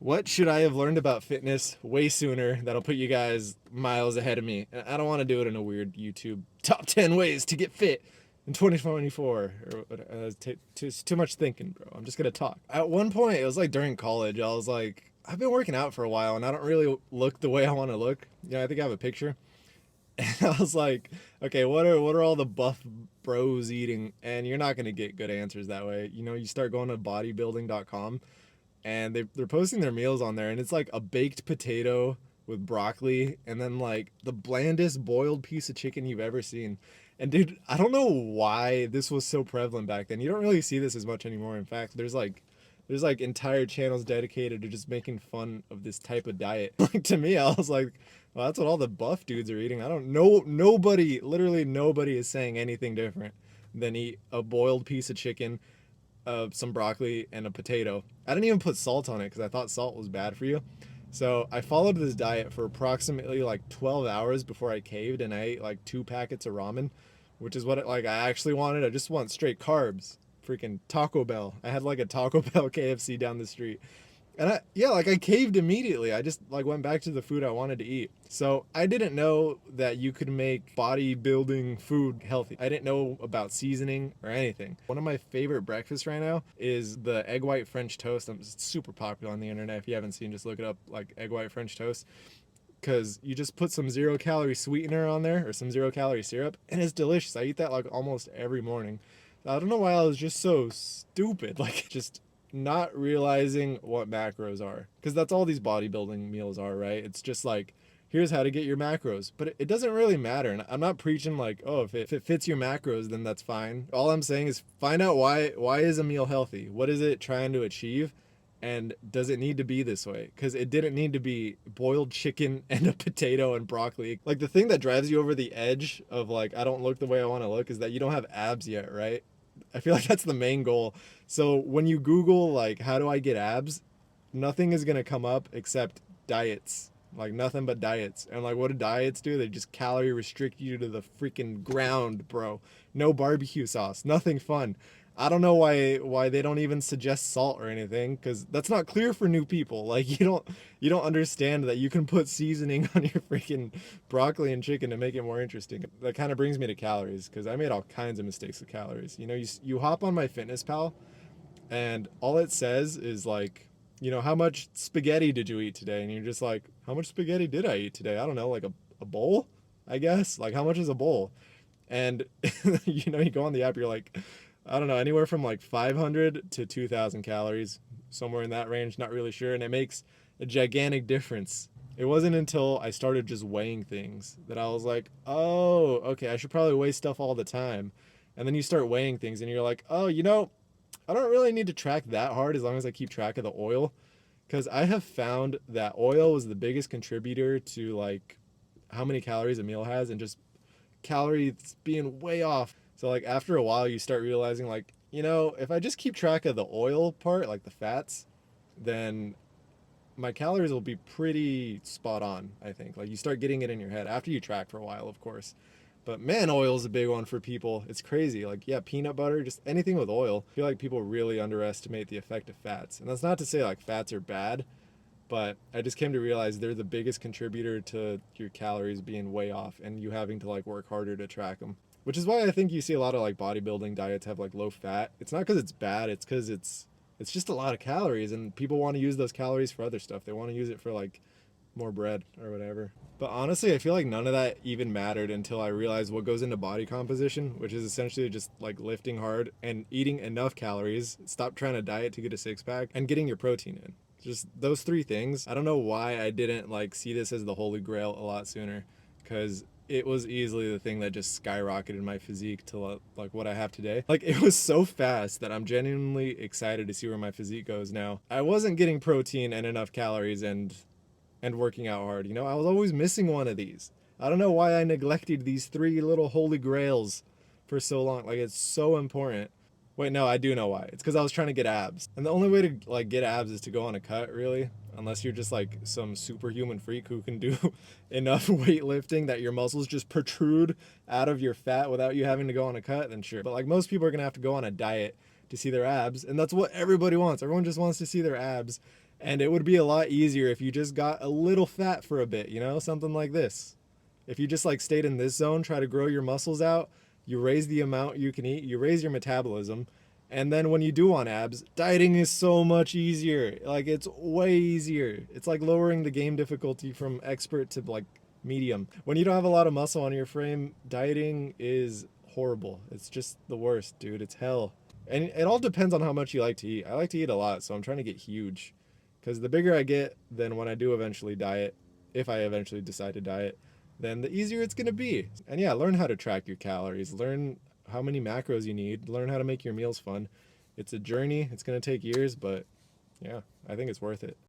What should I have learned about fitness way sooner that'll put you guys miles ahead of me? I don't want to do it in a weird YouTube top 10 ways to get fit in 2024. It's too much thinking, bro. I'm just going to talk. At one point, it was like during college, I was like, I've been working out for a while and I don't really look the way I want to look. Yeah, I think I have a picture. And I was like, okay, what are all the buff bros eating? And you're not going to get good answers that way. You start going to bodybuilding.com and they're posting their meals on there, and it's like a baked potato with broccoli and then like the blandest boiled piece of chicken you've ever seen. And dude, I don't know why this was so prevalent back then. You don't really see this as much anymore. In fact, there's like entire channels dedicated to just making fun of this type of diet. Like, to me, I was like, well, that's what all the buff dudes are eating. I don't know. Nobody, literally nobody is saying anything different than eat a boiled piece of chicken, some broccoli, and a potato. I didn't even put salt on it because I thought salt was bad for you. So I followed this diet for approximately like 12 hours before I caved, and I ate like 2 packets of ramen, which is what I actually wanted. I just want straight carbs. Freaking Taco Bell. I had like a Taco Bell KFC down the street. And I caved immediately. I just like went back to the food I wanted to eat. So I didn't know that you could make bodybuilding food healthy. I didn't know about seasoning or anything. One of my favorite breakfasts right now is the egg white French toast. It's super popular on the internet. If you haven't seen, just look it up, like egg white French toast. Because you just put some 0 calorie sweetener on there or some 0 calorie syrup, and it's delicious. I eat that like almost every morning. I don't know why I was just so stupid. Like, just not realizing what macros are, because that's all these bodybuilding meals are, right? It's just like, here's how to get your macros, but it doesn't really matter. And I'm not preaching like, oh, if it fits your macros, then that's fine. All I'm saying is find out why is a meal healthy? What is it trying to achieve? And does it need to be this way? Because it didn't need to be boiled chicken and a potato and broccoli. Like, the thing that drives you over the edge of like, I don't look the way I want to look, is that you don't have abs yet, right? I feel like that's the main goal. So when you Google like, how do I get abs, nothing is gonna come up except diets. Like, nothing but diets. And like, what do diets do? They just calorie restrict you to the freaking ground, bro. No barbecue sauce, nothing fun. I don't know why they don't even suggest salt or anything, because that's not clear for new people. Like, you don't understand that you can put seasoning on your freaking broccoli and chicken to make it more interesting. That kind of brings me to calories, because I made all kinds of mistakes with calories. You hop on my Fitness Pal, and all it says is like, how much spaghetti did you eat today? And you're just like, how much spaghetti did I eat today? I don't know, like a bowl, I guess. Like, how much is a bowl? And you go on the app, you're like, I don't know, anywhere from like 500 to 2,000 calories, somewhere in that range, not really sure. And it makes a gigantic difference. It wasn't until I started just weighing things that I was like, oh, okay, I should probably weigh stuff all the time. And then you start weighing things and you're like, oh, I don't really need to track that hard as long as I keep track of the oil. Because I have found that oil was the biggest contributor to like how many calories a meal has, and just calories being way off. So like, after a while you start realizing like, if I just keep track of the oil part, like the fats, then my calories will be pretty spot on, I think. Like, you start getting it in your head after you track for a while, of course. But man, oil is a big one for people. It's crazy. Like, yeah, peanut butter, just anything with oil. I feel like people really underestimate the effect of fats. And that's not to say like fats are bad, but I just came to realize they're the biggest contributor to your calories being way off and you having to like work harder to track them. Which is why I think you see a lot of like bodybuilding diets have like low fat. It's not because it's bad, it's because it's just a lot of calories, and people want to use those calories for other stuff. They want to use it for like more bread or whatever. But honestly, I feel like none of that even mattered until I realized what goes into body composition, which is essentially just like lifting hard and eating enough calories, stop trying to diet to get a six pack, and getting your protein in. Just those three things. I don't know why I didn't like see this as the Holy Grail a lot sooner, because it was easily the thing that just skyrocketed my physique to like what I have today. Like, it was so fast that I'm genuinely excited to see where my physique goes now. I wasn't getting protein and enough calories and working out hard. I was always missing one of these. I don't know why I neglected these three little holy grails for so long. Like, it's so important. Wait, no, I do know why. It's because I was trying to get abs. And the only way to like get abs is to go on a cut, really. Unless you're just like some superhuman freak who can do enough weightlifting that your muscles just protrude out of your fat without you having to go on a cut, then sure. But like, most people are gonna have to go on a diet to see their abs, and that's what everybody wants. Everyone just wants to see their abs. And it would be a lot easier if you just got a little fat for a bit, you know, something like this. If you just like stayed in this zone, try to grow your muscles out, you raise the amount you can eat, you raise your metabolism, and then when you do want abs, dieting is so much easier. Like it's way easier. It's like lowering the game difficulty from expert to like medium. When you don't have a lot of muscle on your frame, dieting is horrible. It's just the worst, dude. It's hell. And it all depends on how much you like to eat. I like to eat a lot, so I'm trying to get huge. Because the bigger I get, then when I do eventually diet, if I eventually decide to diet, then the easier it's going to be. And yeah, learn how to track your calories, learn how many macros you need, learn how to make your meals fun. It's a journey. It's going to take years, but yeah, I think it's worth it.